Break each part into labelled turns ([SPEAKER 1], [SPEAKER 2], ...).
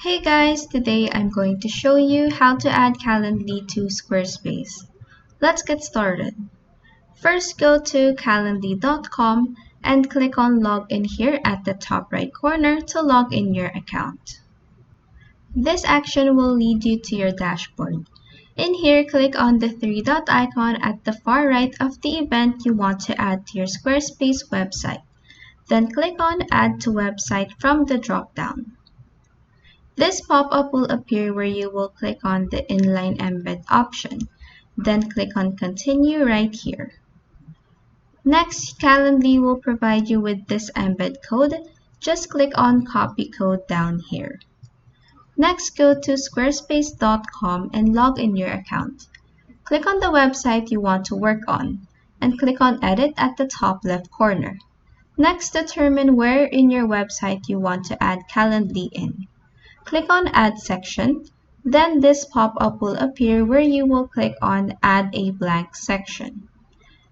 [SPEAKER 1] Hey guys, today I'm going to show you how to add Calendly to Squarespace. Let's get started. First, go to calendly.com and click on Login here at the top right corner to log in your account. This action will lead you to your dashboard. In here, click on the three-dot icon at the far right of the event you want to add to your Squarespace website. Then click on Add to Website from the drop-down. This pop-up will appear where you will click on the inline embed option. Then click on Continue right here. Next, Calendly will provide you with this embed code. Just click on Copy Code down here. Next, go to squarespace.com and log in your account. Click on the website you want to work on and click on Edit at the top left corner. Next, determine where in your website you want to add Calendly in. Click on Add Section, then this pop-up will appear where you will click on Add a blank section.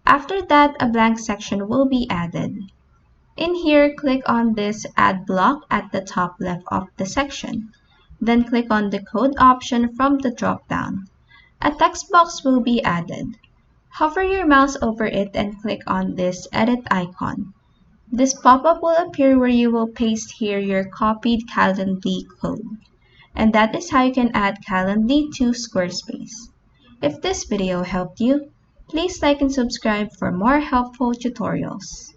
[SPEAKER 1] After that, a blank section will be added. In here, click on this Add block at the top left of the section. Then click on the code option from the drop-down. A text box will be added. Hover your mouse over it and click on this Edit icon. This pop-up will appear where you will paste here your copied Calendly code. And that is how you can add Calendly to Squarespace. If this video helped you, please like and subscribe for more helpful tutorials.